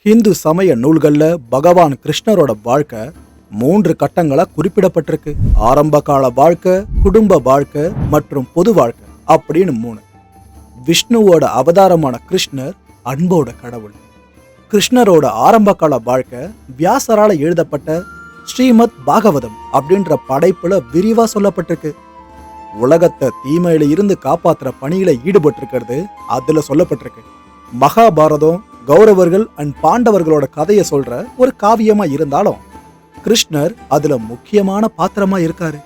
ஹிந்து சமய நூல்கள்ல பகவான் கிருஷ்ணரோட வாழ்க்கை 3 கட்டங்களா குறிப்பிடப்பட்டிருக்கு. ஆரம்ப கால வாழ்க்கை, குடும்ப வாழ்க்கை மற்றும் பொது வாழ்க்கை அப்படின்னு 3. விஷ்ணுவோட அவதாரமான கிருஷ்ணர் அன்போட கடவுள். கிருஷ்ணரோட ஆரம்ப கால வாழ்க்கை வியாசரால எழுதப்பட்ட ஸ்ரீமத் பாகவதம் அப்படின்ற படைப்புல விரிவா சொல்லப்பட்டிருக்கு. உலகத்தை தீமையில இருந்து காப்பாத்துற பணியில ஈடுபட்டிருக்கிறது அதுல சொல்லப்பட்டிருக்கு. மகாபாரதம் கௌரவர்கள் அண்ட் பாண்டவர்களோட கதையை சொல்ற ஒரு காவியமா இருந்தாலும் கிருஷ்ணர் அதுல முக்கியமான பாத்திரமா இருக்காரு.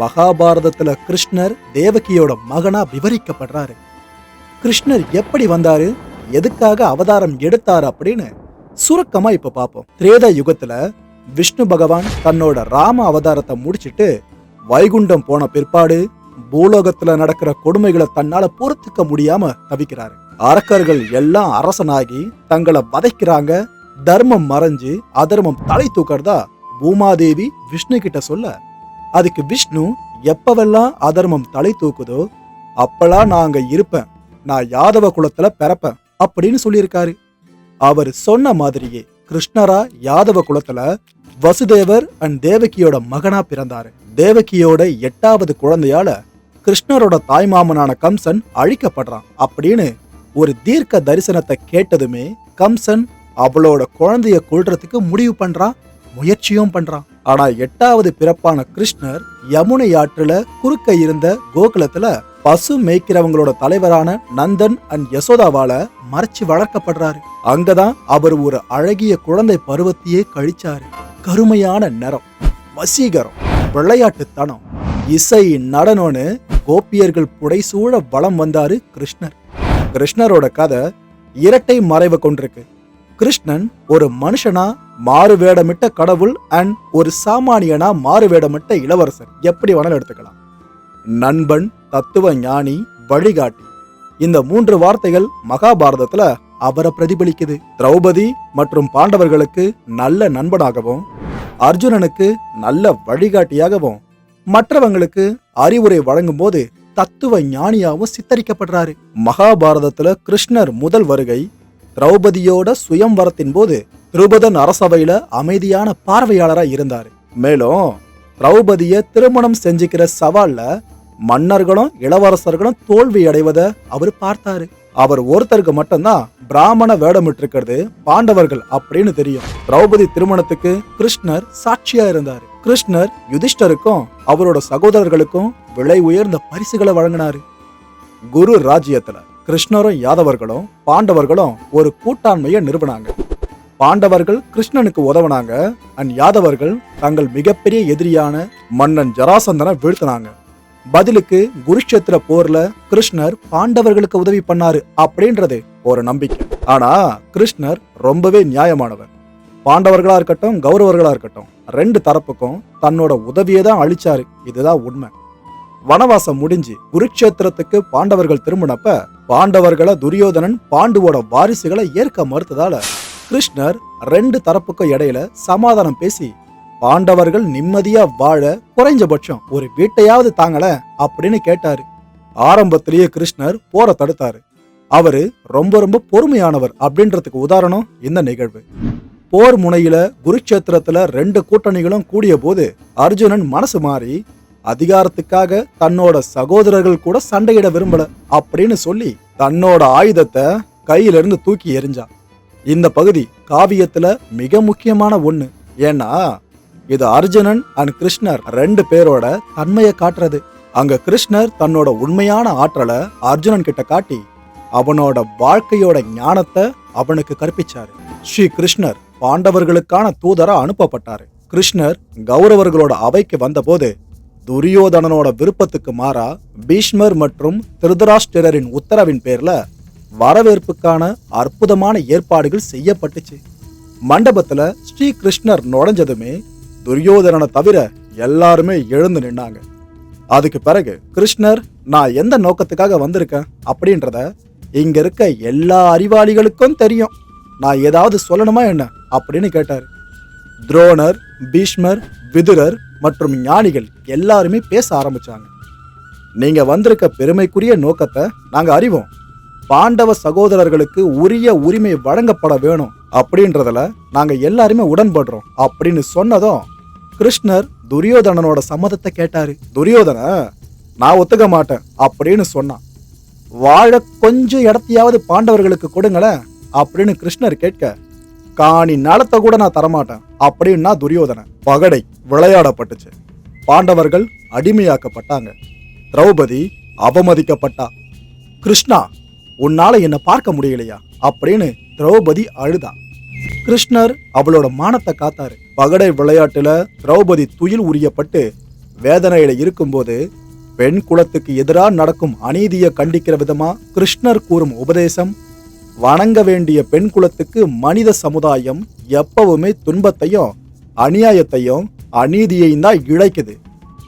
மகாபாரதத்துல கிருஷ்ணர் தேவகியோட மகனா விவரிக்கப்படுறாரு. கிருஷ்ணர் எப்படி வந்தாரு, எதுக்காக அவதாரம் எடுத்தாரு அப்படின்னு சுருக்கமா இப்ப பார்ப்போம். திரேதா யுகத்துல விஷ்ணு பகவான் தன்னோட ராம அவதாரத்தை முடிச்சிட்டு வைகுண்டம் போன பிற்பாடு பூலோகத்துல நடக்கிற கொடுமைகளை தன்னால பொறுத்துக்க முடியாம தவிக்கிறாரு. அரக்கர்கள் எல்லாம் அரசனாகி தங்களை வதைக்கிறாங்க. தர்மம் மறைஞ்சு அதர்மம் தலை தூக்கிறதா பூமாதேவி விஷ்ணு கிட்ட சொல்ல, அதுக்கு விஷ்ணு எப்பவெல்லாம் அதர்மம் தலை தூக்குதோ அப்பெல்லாம் நான் அங்க இருப்பேன், நான் யாதவ குலத்துல பிறப்பேன் அப்படின்னு சொல்லியிருக்காரு. அவர் சொன்ன மாதிரியே கிருஷ்ணரா யாதவ குலத்துல வசுதேவர் அண்ட் தேவகியோட மகனா பிறந்தாரு. தேவகியோட 8வது குழந்தையால கிருஷ்ணரோட தாய்மாமனான கம்சன் அழிக்கப்படுறான் அப்படின்னு ஒரு தீர்க்க தரிசனத்தை கேட்டதுமே கம்சன் அவளோட குழந்தைய கொல்றதுக்கு முடிவு பண்றான், முயற்சியும் பண்றான். ஆனா 8வது பிறப்பான கிருஷ்ணர் யமுனை ஆற்றுல குறுக்க இருந்த கோகுலத்துல பசு மேய்க்கிறவங்களோட தலைவரான நந்தன் அண்ட் யசோதாவால மறைச்சு வளர்க்கப்படுறாரு. அங்கதான் அவர் ஒரு அழகிய குழந்தை பருவத்தையே கழிச்சாரு. கருமையான நிறம், வசீகரம், விளையாட்டுத்தனம், இசை, நடனம்னு கோபியர்கள் புடைசூழ வலம் வந்தாரு கிருஷ்ணர். கிருஷ்ணரோட கதை இரட்டை மறைவை கொண்டிருக்கு. கிருஷ்ணன் ஒரு மனுஷனா மாறு வேடமிட்ட கடவுள் அண்ட் ஒரு சாமானியனா மாறு வேடமிட்ட இளவரசர், எப்படி வேணாலும் எடுத்துக்கலாம். நண்பன், தத்துவ ஞானி, வழிகாட்டி, இந்த 3 வார்த்தைகள் மகாபாரதத்துல அவரை பிரதிபலிக்குது. திரௌபதி மற்றும் பாண்டவர்களுக்கு நல்ல நண்பனாகவும் அர்ஜுனனுக்கு நல்ல வழிகாட்டியாகவும் மற்றவங்களுக்கு அறிவுரை வழங்கும் போது தத்துவ ஞானியாவும் சித்தரிக்கப்படுறாரு. மகாபாரதத்துல கிருஷ்ணர் முதல் வருகை திரௌபதியோட சுயம்வரத்தின் போது திரௌபதன் அரசவையில அமைதியான பார்வையாளரா இருந்தாரு. மேலும் திரௌபதிய திருமணம் செஞ்சுக்கிற சவால்ல மன்னர்களும் இளவரசர்களும் தோல்வி அடைவதை அவர் பார்த்தாரு. அவர் ஒருத்தருக்கு மட்டும்தான் பிராமண வேடமிட்டு இருக்கிறது பாண்டவர்கள் அப்படின்னு தெரியும். திரௌபதி திருமணத்துக்கு கிருஷ்ணர் சாட்சியா இருந்தாரு. கிருஷ்ணர் யுதிஷ்டருக்கும் அவரோட சகோதரர்களுக்கும் விலை உயர்ந்த பரிசுகளை வழங்கினாரு. குரு ராஜ்யத்துல கிருஷ்ணரும் யாதவர்களும் பாண்டவர்களும் ஒரு கூட்டாண்மையை நிறுவனாங்க. பாண்டவர்கள் கிருஷ்ணனுக்கு உதவுனாங்க அண்ட் யாதவர்கள் தங்கள் மிகப்பெரிய எதிரியான மன்னன் ஜராசந்தனை வீழ்த்தினாங்க. பதிலுக்கு குருஷேத்திர போர்ல கிருஷ்ணர் பாண்டவர்களுக்கு உதவி பண்ணாரு அப்படின்றது ஒரு நம்பிக்கை. ஆனா கிருஷ்ணர் ரொம்பவே நியாயமானவர். பாண்டவர்களா இருக்கட்டும் கௌரவர்களா இருக்கட்டும் 2 தரப்புக்கும் தன்னோட உதவியை தான் அளிச்சாரு. இதுதான் உண்மை. வனவாசம் முடிஞ்சு குருட்சேத்திரத்துக்கு பாண்டவர்கள் திரும்பினப்ப பாண்டவர்களை துரியோதனன் பாண்டுவோட வாரிசுகளை ஏற்க மறுத்ததால கிருஷ்ணர் 2 தரப்புக்கும் இடையில சமாதானம் பேசி பாண்டவர்கள் நிம்மதியா வாழ குறைஞ்சபட்சம் ஒரு வீட்டையாவது தாங்கல அப்படின்னு கேட்டாரு. ஆரம்பத்திலேயே கிருஷ்ணர் போரை தடுத்தாரு. அவரு ரொம்ப பொறுமையானவர் அப்படின்றதுக்கு உதாரணம் இந்த நிகழ்வு. போர் முனையில குருட்சேத்திரத்துல 2 கூட்டணிகளும் கூடிய போது அர்ஜுனன் மனசு மாறி அதிகாரத்துக்காக தன்னோட சகோதரர்கள் கூட சண்டையிட விரும்பல அப்படின்னு சொல்லி தன்னோட ஆயுதத்தை கையில இருந்து தூக்கி எறிஞ்சான். இந்த பகுதி காவியத்துல மிக முக்கியமான ஒண்ணு. ஏன்னா இது அர்ஜுனன் அண்ட் கிருஷ்ணர் 2 பேரோட தன்மையை காட்டுறது. அங்க கிருஷ்ணர் தன்னோட உண்மையான ஆற்றலை அர்ஜுனன் கிட்ட காட்டி அவனோட வாழ்க்கையோட ஞானத்தை அவனுக்கு கற்பிச்சாரு. ஸ்ரீ கிருஷ்ணர் பாண்டவர்களுக்கான தூதரா அனுப்பப்பட்டாரு. கிருஷ்ணர் கௌரவர்களோட அவைக்கு வந்தபோது துரியோதனனோட விருப்பத்துக்கு மாறா பீஷ்மர் மற்றும் திருதராஷ்டிரரின் உத்தரவின் பேர்ல வரவேற்புக்கான அற்புதமான ஏற்பாடுகள் செய்யப்பட்டுச்சு. மண்டபத்துல ஸ்ரீ கிருஷ்ணர் நுழைஞ்சதுமே துரியோதனனை தவிர எல்லாருமே எழுந்து நின்னாங்க. அதுக்கு பிறகு கிருஷ்ணர் நான் எந்த நோக்கத்துக்காக வந்திருக்கேன் அப்படின்றத இங்க இருக்க எல்லா அறிவாளிகளுக்கும் தெரியும், நான் ஏதாவது சொல்லணுமா என்ன அப்படின்னு கேட்டாரு. துரோணர், பீஷ்மர், விதுரர் மற்றும் ஞானிகள் எல்லாருமே பேச ஆரம்பிச்சாங்க. நீங்க வந்திருக்க பெருமைக்குரிய நோக்கத்தை நாங்க அறிவோம். பாண்டவ சகோதரர்களுக்கு உரிய உரிமை வழங்கப்பட வேணும் அப்படின்றதுல நாங்க எல்லாருமே உடன்படுறோம் அப்படின்னு சொன்னதும் கிருஷ்ணர் துரியோதனனோட சம்மதத்தை கேட்டாரு. துரியோதன நான் ஒத்துக்க மாட்டேன் அப்படின்னு சொன்னான். வாழ கொஞ்சம் இடத்தையாவது பாண்டவர்களுக்கு கொடுங்களேன் அப்படின்னு கிருஷ்ணர் கேட்க, காணி நிலத்தை கூட நான் தரமாட்டேன் அப்படின்னா துரியோதன. பகடை விளையாடப்பட்டுச்சு. பாண்டவர்கள் அடிமையாக்கப்பட்டாங்க. திரௌபதி அவமதிக்கப்பட்டா. கிருஷ்ணா உன்னால என்ன பார்க்க முடியலையா அப்படின்னு திரௌபதி அழுதா. கிருஷ்ணர் அவளோட மானத்தை காத்தாரு. பகடை விளையாட்டுல திரௌபதி துயில் உரியப்பட்டு வேதனையில இருக்கும்போது பெண் குலத்துக்கு எதிராக நடக்கும் அநீதியை கண்டிக்கிற விதமா கிருஷ்ணர் கூறும் உபதேசம், வணங்க வேண்டிய பெண் குலத்துக்கு மனித சமுதாயம் எப்பவுமே துன்பத்தையும் அநியாயத்தையும் அநீதியையும் தான் இழைக்குது.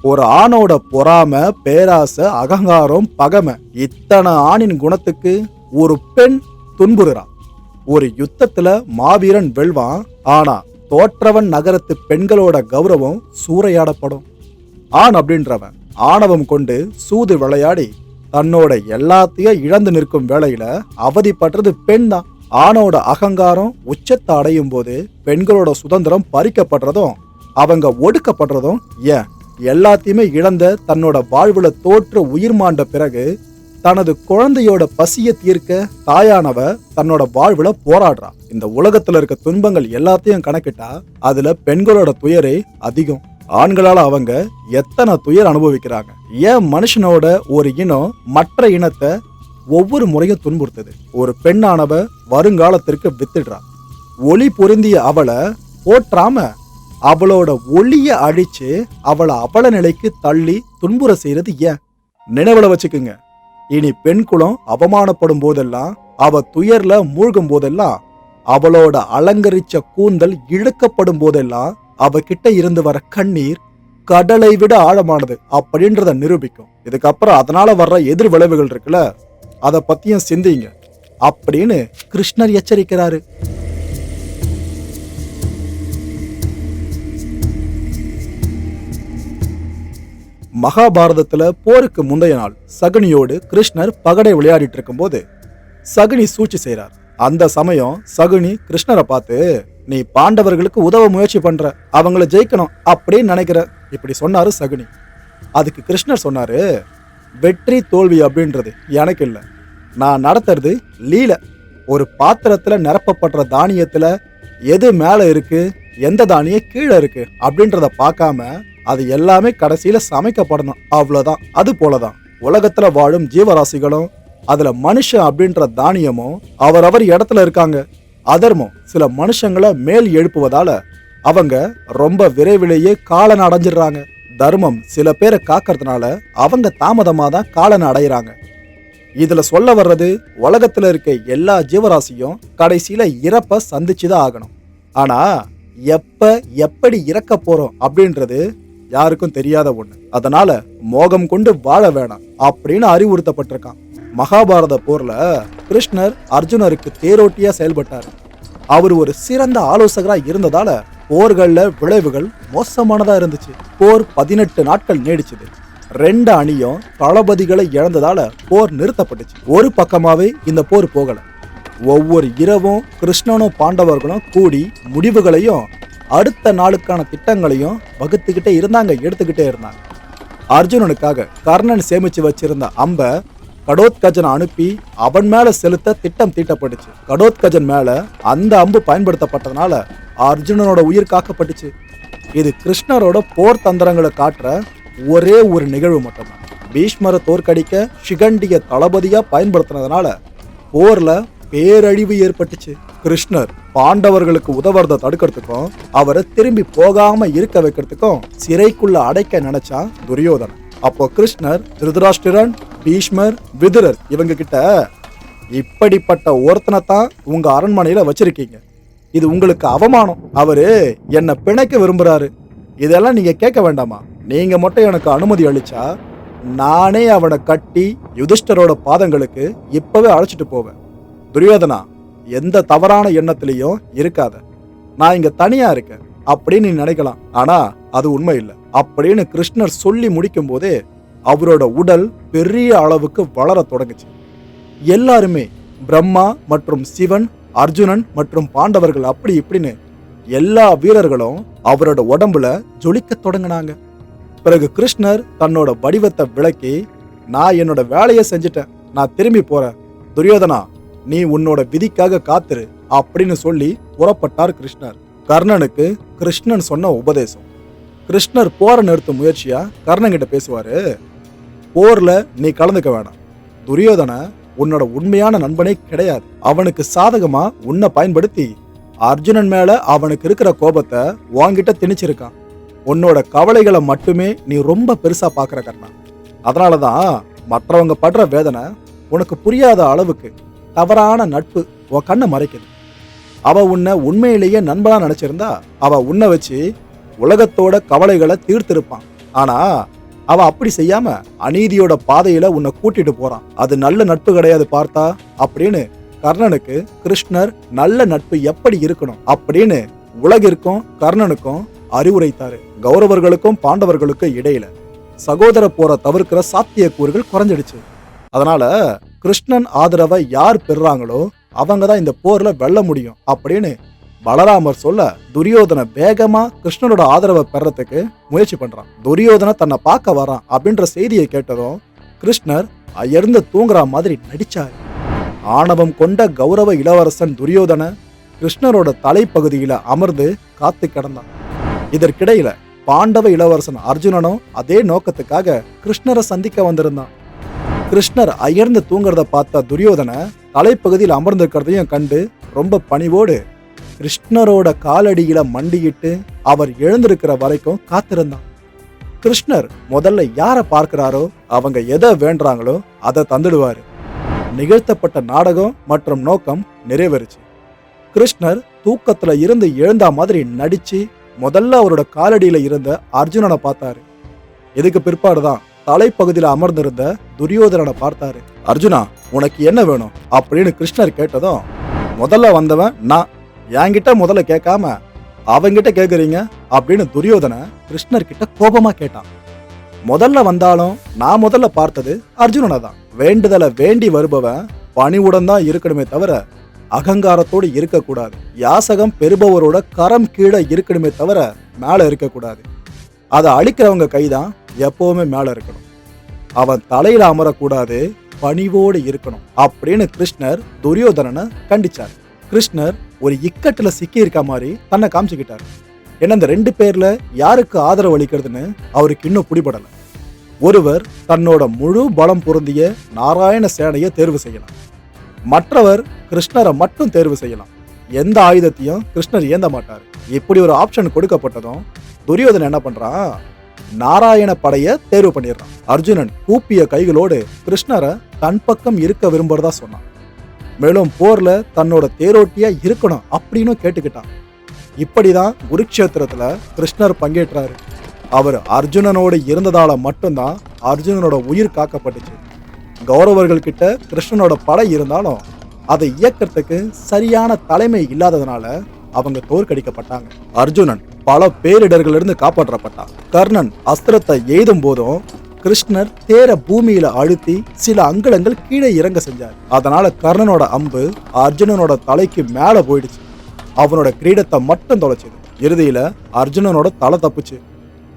ஒரு ஆணோட பொறாமை, பேராசை, அகங்காரம், பகமை, இத்தனை ஆணின் குணத்துக்கு ஒரு பெண் துன்புறுறான். ஒரு யுத்தத்துல மாவீரன் வெல்வான், ஆனா தோற்றவன் நகரத்து பெண்களோட கௌரவம் சூறையாடப்படும். ஆண் அப்படின்றவன் ஆணவம் கொண்டு சூது விளையாடி தன்னோட எல்லாத்தையும் இழந்து நிற்கும் வேளையில அவதிப்படுறது பெண் தான். ஆணோட அகங்காரம் உச்சத்தை அடையும் போது பெண்களோட சுதந்திரம் பறிக்கப்படுறதும் அவங்க ஒடுக்கப்படுறதும் ஏன் எல்லாத்தையுமே இழந்த தன்னோட வாழ்வுல தோற்று உயிர் மாண்ட பிறகு தனது குழந்தையோட பசிய தீர்க்க தாயானவ தன்னோட வாழ்வுல போராடுறா. இந்த உலகத்துல இருக்க துன்பங்கள் எல்லாத்தையும் கணக்கிட்டா அதுல பெண்களோட துயரே அதிகம். ஆண்களால அவங்க எத்தனை துயர் அனுபவிக்கிறாங்க. ஏன் மனுஷனோட ஒரு இனம் மற்ற இனத்தை ஒவ்வொரு முறையும் துன்புறுத்துது. ஒரு பெண்ணானவ வருங்காலத்திற்கு வித்துடுறா. ஒளி பொருந்திய அவளை போற்றாம அவளோட ஒளிய அழிச்சு அவளை அவல நிலைக்கு தள்ளி துன்புற செய்யறது ஏன்? நினைவுல வச்சுக்குங்க, இனி பெண் குலம் அவமானப்படும் போதெல்லாம், அவ துயர்ல மூழ்கும் போதெல்லாம், அவளோட அலங்கரிச்ச கூந்தல் இழுக்கப்படும் போதெல்லாம் அவகிட்ட இருந்து வர கண்ணீர் கடலை விட ஆழமானது அப்படின்றத நிரூபிக்கும். இதுக்கப்புறம் அதனால வர்ற எதிர் விளைவுகள் இருக்குல்ல, அதை பத்தியும் சிந்திங்க அப்படின்னு கிருஷ்ணர் எச்சரிக்கிறாரு. மகாபாரதத்துல போருக்கு முந்தைய நாள் சகுனியோடு கிருஷ்ணர் பகடை விளையாடிட்டு இருக்கும் போது சகுனி சூழ்ச்சி செய்றார். அந்த சமயம் சகுனி கிருஷ்ணரை பார்த்து, நீ பாண்டவர்களுக்கு உதவ முயற்சி பண்ற, அவங்கள ஜெயிக்கணும் அப்படின்னு நினைக்கிற, இப்படி சொன்னாரு சகுனி. அதுக்கு கிருஷ்ணர் சொன்னாரு, வெற்றி தோல்வி அப்படின்றது எனக்கு இல்லை, நான் நடத்துறது லீல. ஒரு பாத்திரத்துல நிரப்பப்படுற தானியத்துல எது மேல இருக்கு, எந்த தானியம் கீழே இருக்கு அப்படின்றத பார்க்காம அது எல்லாமே கடைசியில சமைக்கப்படணும், அவ்வளவுதான். அது போலதான் உலகத்துல வாழும் ஜீவராசிகளும் அதுல மனுஷன் அப்படின்ற தானியமும் அவரவர் இடத்துல இருக்காங்க. அதர்மம் சில மனுஷங்களை மேல் எழுப்புவதால அவங்க ரொம்ப விரைவிலேயே காலனை அடைஞ்சிடுறாங்க. தர்மம் சில பேரை காக்கிறதுனால அவங்க தாமதமா தான் காலனை அடையிறாங்க. இதுல சொல்ல வர்றது, உலகத்துல இருக்க எல்லா ஜீவராசியும் கடைசியில இறப்ப சந்திச்சுதான் ஆகணும். ஆனா எப்ப எப்படி இறக்க போறோம் அப்படின்றது யாருக்கும் தெரியாத ஒண்ணு. அதனால மோகம் கொண்டு வாழ வேணாம் அப்படின்னு அறிவுறுத்தப்பட்டிருக்கான். மகாபாரத போர்ல கிருஷ்ணர் அர்ஜுனருக்கு தேரோட்டியா செயல்பட்டார். அவர் ஒரு சிறந்த ஆலோசகரா இருந்ததால போர்கள்ல விளைவுகள் மோசமானதா இருந்துச்சு. போர் 18 நாட்கள் நீடிச்சது. 2 அணியும் தளபதிகளை இழந்ததால போர் நிறுத்தப்பட்டுச்சு. ஒரு பக்கமாவே இந்த போர் போகல. ஒவ்வொரு இரவும் கிருஷ்ணனும் பாண்டவர்களும் கூடி முடிவுகளையும் அடுத்த நாளுக்கான திட்டங்களையும் வகுத்துக்கிட்டே இருந்தாங்க, எடுத்துக்கிட்டே இருந்தாங்க. அர்ஜுனனுக்காக கர்ணன் சேமிச்சு வச்சிருந்த அம்ப கடோத்கஜனை அனுப்பி அவன் மேல செலுத்த திட்டம் தீட்டப்பட்டுச்சு. கடோத்கஜன் மேல அந்த அம்பு பயன்படுத்தப்பட்டதுனால அர்ஜுனனோட உயிர் காக்கப்பட்டுச்சு. இது கிருஷ்ணரோட போர் தந்திரங்களை காட்டுற ஒரே ஒரு நிகழ்வு மட்டும்தான். பீஷ்மரை தோற்கடிக்க சிகண்டிய தளபதியா பயன்படுத்தினதுனால போர்ல பேரழிவு ஏற்பட்டுச்சு. கிருஷ்ணர் பாண்டவர்களுக்கு உதவுறதை தடுக்கிறதுக்கும் அவரை திரும்பி போகாம இருக்க வைக்கிறதுக்கும் சிறைக்குள்ள அடைக்க நினைச்சா துரியோதனன். அப்போ கிருஷ்ணர் திருதராஷ்டிரன், பீஷ்மர், விதுரர் இவங்க கிட்ட, இப்படிப்பட்ட ஒருத்தனை தான் உங்க அரண்மனையில வச்சிருக்கீங்க, இது உங்களுக்கு அவமானம், அவரு என்ன பிணைக்க விரும்புறாரு, இதெல்லாம் நீங்க கேட்க வேண்டாமா, நீங்க மட்டும் எனக்கு அனுமதி அளிச்சா நானே அவனை கட்டி யுதிஷ்டரோட பாதங்களுக்கு இப்பவே அழைச்சிட்டு போவேன். துரியோதனா, எந்த தவறான எண்ணத்திலையும் இருக்காத, நான் இங்க தனியா இருக்கேன் அப்படின்னு நீ நினைக்கலாம், ஆனா அது உண்மை இல்லை அப்படின்னு கிருஷ்ணர் சொல்லி முடிக்கும் போதே அவரோட உடல் பெரிய அளவுக்கு வளர தொடங்குச்சு. எல்லாருமே பிரம்மா மற்றும் சிவன் அர்ஜுனன் மற்றும் பாண்டவர்கள் அப்படி இப்படின்னு எல்லா வீரர்களும் அவரோட உடம்புல ஜொலிக்க தொடங்கினாங்க. பிறகு கிருஷ்ணர் தன்னோட வடிவத்தை விளக்கி, நான் என்னோட வேலையை செஞ்சுட்டேன், நான் திரும்பி போறேன், துரியோதனா நீ உன்னோட விதிக்காக காத்துரு அப்படின்னு சொல்லி புறப்பட்டார் கிருஷ்ணர். கர்ணனுக்கு கிருஷ்ணன் சொன்ன உபதேசம். கிருஷ்ணர் போரை நிறுத்தும் முயற்சியா கர்ணன் கிட்ட பேசுவாரு. போர்ல நீ கலந்துக்க வேணாம், துரியோதன உன்னோட உண்மையான நண்பனே கிடையாது, அவனுக்கு சாதகமா உன்னை பயன்படுத்தி அர்ஜுனன் மேல அவனுக்கு இருக்கிற கோபத்தை வாங்கிட்ட திணிச்சிருக்கான். உன்னோட கவலைகளை மட்டுமே நீ ரொம்ப பெருசா பாக்குற கர்ணா. அதனாலதான் மற்றவங்க படுற வேதனை உனக்கு புரியாத அளவுக்கு தவறான நட்பு உன் கண்ணை மறைக்குது. அவ உன்னை உண்மையிலேயே நண்பனா நினைச்சிருந்தா அவ உன்னை வச்சு உலகத்தோட கவலைகளை தீர்த்திருப்பான். ஆனா அவ அப்படி செய்யாம அநீதியோட பாதையில உன்னை கூட்டிட்டு போறான். அது நல்ல நட்பு கிடையாது பார்த்தா அப்படின்னு கர்ணனுக்கு கிருஷ்ணர் நல்ல நட்பு எப்படி இருக்கணும் அப்படின்னு உலகிற்கும் கர்ணனுக்கும் அறிவுரைத்தாரு. கௌரவர்களுக்கும் பாண்டவர்களுக்கும் இடையில சகோதர போரை தவிர்க்கிற சாத்தியக்கூறுகள் குறைஞ்சிடுச்சு. அதனால கிருஷ்ணன் ஆதரவை யார் பெறாங்களோ அவங்கதான் இந்த போர்ல வெல்ல முடியும் அப்படின்னு பலராமர் சொல்ல, துரியோதன வேகமா கிருஷ்ணனோட ஆதரவை பெறத்துக்கு முயற்சி பண்றான். துரியோதன தன்னை பார்க்க வரான் அப்படின்ற செய்தியை கேட்டதும் கிருஷ்ணர் அயர்ந்து தூங்குற மாதிரி நடிச்சாரு. ஆணவம் கொண்ட கௌரவ இளவரசன் துரியோதன கிருஷ்ணரோட தலைப்பகுதியில அமர்ந்து காத்து கிடந்தான். இதற்கிடையில பாண்டவ இளவரசன் அர்ஜுனனும் அதே நோக்கத்துக்காக கிருஷ்ணரை சந்திக்க வந்திருந்தான். கிருஷ்ணர் அயர்ந்து தூங்குறத பார்த்த துரியோதன தலைப்பகுதியில் அமர்ந்திருக்கிறதையும் கண்டு ரொம்ப பணிவோடு கிருஷ்ணரோட காலடியில மண்டியிட்டு அவர் எழுந்திருக்கிற வரைக்கும் காத்திருந்தான். கிருஷ்ணர் முதல்ல யார பார்க்கிறாரோ அவங்க எதை வேண்டாங்களோ அதை தந்துடுவாரு. நிகழ்த்தப்பட்ட நாடகம் மற்றும் நோக்கம் நிறைவேறுச்சு. கிருஷ்ணர் தூக்கத்துல இருந்து எழுந்தா மாதிரி நடிச்சு முதல்ல அவரோட காலடியில இருந்த அர்ஜுனனை பார்த்தாரு. இதுக்கு பிற்பாடுதான் தலைப்பகுதியில அமர்ந்திருந்த துரியோதனனை பார்த்தாரு. அர்ஜுனா உனக்கு என்ன வேணும் அப்படின்னு கிருஷ்ணர் கேட்டதும், முதல்ல வந்தவன் நான், என்கிட்ட முதல்ல கேட்காம அவங்கிட்ட கேக்குறீங்க அப்படின்னு துரியோதன கிருஷ்ணர் கிட்ட கோபமா கேட்டான். முதல்ல வந்தாலும் நான் முதல்ல பார்த்தது அர்ஜுனனை தான். வேண்டுதலை வேண்டி வருபவன் பணிவுடன் தான் இருக்கணுமே தவிர அகங்காரத்தோடு இருக்கக்கூடாது. யாசகம் பெறுபவரோட கரம் கீழே இருக்கணுமே தவிர மேல இருக்கக்கூடாது. அதை அழிக்கிறவங்க கைதான் எப்பவுமே மேல இருக்கணும். அவன் தலையில அமரக்கூடாது, பணிவோடு இருக்கணும் அப்படின்னு கிருஷ்ணர் துரியோதனனை கண்டிச்சார். கிருஷ்ணர் ஒரு இக்கட்டுல சிக்கி இருக்க மாதிரி தன்னை காமிச்சுக்கிட்டார். ஏன்னா இந்த 2 பேர்ல யாருக்கு ஆதரவு அளிக்கிறதுன்னு அவருக்கு இன்னும் பிடிபடல. ஒருவர் தன்னோட முழு பலம் பொருந்திய நாராயண சேனையை தேர்வு செய்யலாம், மற்றவர் கிருஷ்ணரை மட்டும் தேர்வு செய்யலாம். எந்த ஆயுதத்தையும் கிருஷ்ணர் ஏந்த மாட்டார். இப்படி ஒரு ஆப்ஷன் கொடுக்கப்பட்டதும் துரியோதனன் என்ன பண்றான், நாராயண படைய தேர்வு பண்ணிடுறான். அர்ஜுனன் கூப்பிய கைகளோடு கிருஷ்ணரை தன் பக்கம் இருக்க விரும்புறதா சொன்னான். மேலும் போர்ல தன்னோட தேரோட்டியா இருக்கணும் அப்படின்னு கேட்டுக்கிட்டான். இப்படிதான் குருக்ஷேத்திரத்துல கிருஷ்ணர் பங்கேற்றாரு. அவர் அர்ஜுனனோடு இருந்ததால மட்டும்தான் அர்ஜுனனோட உயிர் காக்கப்பட்டுச்சு. கௌரவர்கள் கிட்ட கிருஷ்ணனோட படை இருந்தாலும் அதை இயக்கிறதுக்கு சரியான தலைமை இல்லாததுனால அவங்க தோற்கடிக்கப்பட்டாங்க. அர்ஜுனன் பல பேரிடர்கள் இருந்து காப்பாற்றப்பட்டான். கர்ணன் அஸ்திரத்தை எய்தும் போதும் கிருஷ்ணர் தேர பூமியில அழுத்தி சில அங்குலங்கள் கீழே இறங்க செஞ்சார். அதனால கர்ணனோட அம்பு அர்ஜுனனோட தலைக்கு மேல போயிடுச்சு. அவனோட கிரீடத்தை மட்டும் தொலைச்சது. இறுதியில அர்ஜுனனோட தலை தப்புச்சு.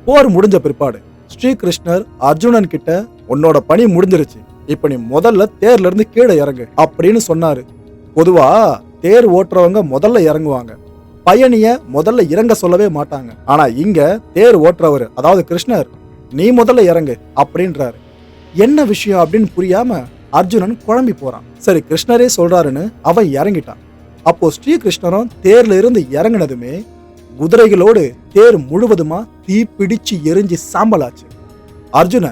போர் முடிஞ்ச பிற்பாடு ஸ்ரீகிருஷ்ணர் அர்ஜுனன் கிட்ட, உன்னோட பணி முடிஞ்சிருச்சு, இப்ப நீ முதல்ல தேர்ல இருந்து கீழே இறங்கு அப்படின்னு சொன்னாரு. பொதுவா தேர் ஓட்டுறவங்க முதல்ல இறங்குவாங்க, பயணிய முதல்ல இறங்க சொல்லவே மாட்டாங்க. ஆனா இங்க தேர் ஓட்டுறவர் அதாவது கிருஷ்ணர், நீ முதல்ல இறங்கு அப்படின்றாரு. என்ன விஷயம் அப்படின்னு புரியாம அர்ஜுனன் குழம்பி போறான். சரி கிருஷ்ணரே சொல்றாருன்னு அவன் இறங்கிட்டான். அப்போ ஸ்ரீகிருஷ்ணரும் தேர்ல இருந்து இறங்கினதுமே குதிரைகளோடு தேர் முழுவதுமா தீ பிடிச்சு எரிஞ்சு சாம்பலாச்சு. அர்ஜுன,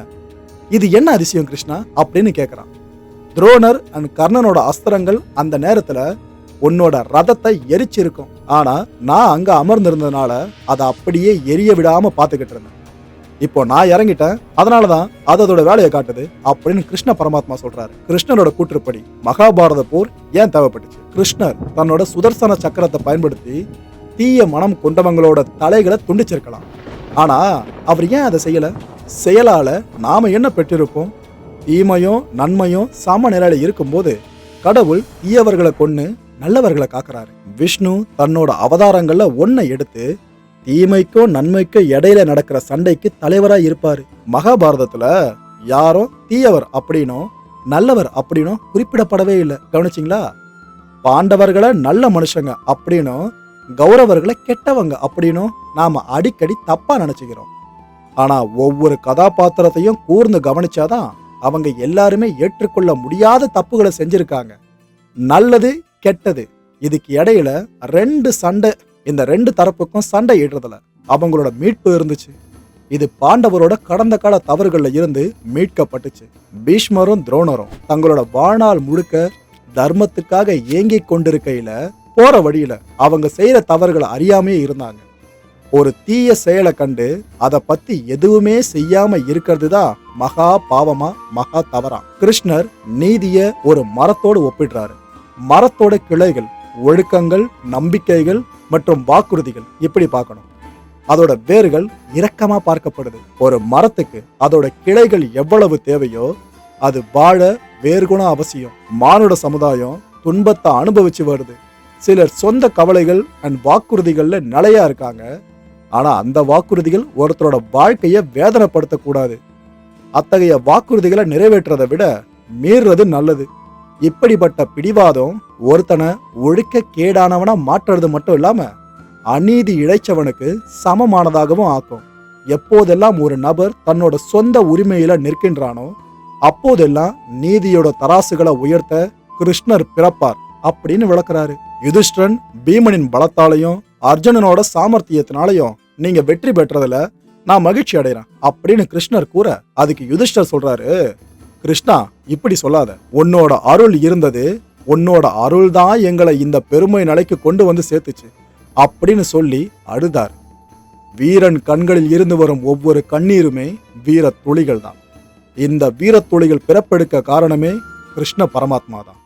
இது என்ன அதிசயம் கிருஷ்ணா அப்படின்னு கேக்குறான். துரோணர் அண்ட் கர்ணனோட அஸ்திரங்கள் அந்த நேரத்துல உன்னோட ரதத்தை எரிச்சிருக்கும், ஆனா நான் அங்க அமர்ந்திருந்ததுனால அதை அப்படியே எரிய விடாம பாத்துக்கிட்டு இருந்தேன். இப்போ நான் இறங்கிட்டேன், அதனாலதான் அதோட வேலையை காட்டுது அப்படின்னு கிருஷ்ண பரமாத்மா சொல்றாரு. கிருஷ்ணரோட கூற்றுப்படி மகாபாரத போர் ஏன் தேவைப்பட்டுச்சு? கிருஷ்ணர் தன்னோட சுதர்சன சக்கரத்தை பயன்படுத்தி தீய மனம் கொண்டவங்களோட தலைகளை துண்டிச்சிருக்கலாம். ஆனா அவர் ஏன் அதை செய்யல? செயலால நாம என்ன பெற்றிருப்போம்? தீமையும் நன்மையும் சம நிலையில இருக்கும்போது கடவுள் தீயவர்களை கொன்னு நல்லவர்களை காக்குறாரு. விஷ்ணு தன்னோட அவதாரங்கள்ல ஒன்னை எடுத்து தீமைக்கும் நன்மைக்கும் இடையில நடக்கிற சண்டைக்கு தலைவரா இருப்பாரு. மகாபாரதத்துல யாரும் தீயவர் அப்படின்னும் நல்லவர் அப்படின்னும் குறிப்பிடப்படவே இல்லை. கவனிச்சிங்களா? பாண்டவர்களை நல்ல மனுஷங்க அப்படின்னும் கௌரவர்களை கெட்டவங்க அப்படின்னும் நாம அடிக்கடி தப்பா நினைச்சுக்கிறோம். ஆனா ஒவ்வொரு கதாபாத்திரத்தையும் கூர்ந்து கவனிச்சாதான் அவங்க எல்லாருமே ஏற்றுக்கொள்ள முடியாத தப்புகளை செஞ்சிருக்காங்க. நல்லது கெட்டது இதுக்கு இடையில ரெண்டு சண்டை, இந்த ரெண்டு தரப்புக்கும் சண்டை ஈடுறதுல அவங்களோட மீட்பு இருந்துச்சு. இது பாண்டவரோட கடந்த கால தவறுகள்ல இருந்து மீட்கப்பட்டுச்சு. பீஷ்மரும் துரோணரும் தங்களோட வாழ்நாள் முழுக்க தர்மத்துக்காக ஏங்கி கொண்டிருக்கையில போற வழியில அவங்க செய்யற தவறுகளை அறியாமே இருந்தாங்க. ஒரு தீய செயலை கண்டு அதை பத்தி எதுவுமே செய்யாம இருக்கிறது தான் மகா பாவமா, மகா தவறா. கிருஷ்ணர் நீதிய ஒரு மரத்தோடு ஒப்பிடுறாரு. மரத்தோட கிளைகள் ஒழுக்கங்கள், நம்பிக்கைகள் மற்றும் வாக்குறுதிகள் இப்படி பார்க்கணும். அதோட வேர்கள் இரக்கமா பார்க்கப்படுது. ஒரு மரத்துக்கு அதோட கிளைகள் எவ்வளவு தேவையோ அது வாழ வேர்குணம் அவசியம். மானுட சமுதாயம் துன்பத்தை அனுபவிச்சு வருது. சிலர் சொந்த கவலைகள் அண்ட் வாக்குறுதிகள்ல நிலையா இருக்காங்க. ஆனா அந்த வாக்குறுதிகள் ஒருத்தரோட வாழ்க்கைய வேதனைப்படுத்தக்கூடாது. அத்தகைய வாக்குறுதிகளை நிறைவேற்றதை விட மீறுறது நல்லது. இப்படிப்பட்ட பிடிவாதம் ஒருத்தனை ஒழுக்க கேடானவனா மாற்றுறது மட்டும் இல்லாம அநீதி இழைச்சவனுக்கு சமமானதாகவும் ஆக்கும். எப்போதெல்லாம் ஒரு நபர் தன்னோட சொந்த உரிமையில நிற்கின்றானோ அப்போதெல்லாம் நீதியோட தராசுகளை உயர்த்த கிருஷ்ணர் பிறப்பார் அப்படின்னு விளக்குறாரு. யுதிஷ்டிரன் பீமனின் பலத்தாலையும் அர்ஜுனனோட சாமர்த்தியத்தினாலையும் நீங்க வெற்றி பெற்றதுல நான் மகிழ்ச்சி அடைறேன் அப்படின்னு கிருஷ்ணர் கூற, அதுக்கு யுதிஷ்டர் சொல்றாரு, கிருஷ்ணா இப்படி சொல்லாத, உன்னோட அருள் இருந்தது, உன்னோட அருள் தான் எங்களை இந்த பெருமை நிலைக்கு கொண்டு வந்து சேர்த்துச்சு அப்படின்னு சொல்லி அழுதார். வீரன் கண்களில் இருந்து வரும் ஒவ்வொரு கண்ணீருமே வீர துளிகள் தான். இந்த வீர துளிகள் பிறப்பெடுக்க காரணமே கிருஷ்ண பரமாத்மா தான்.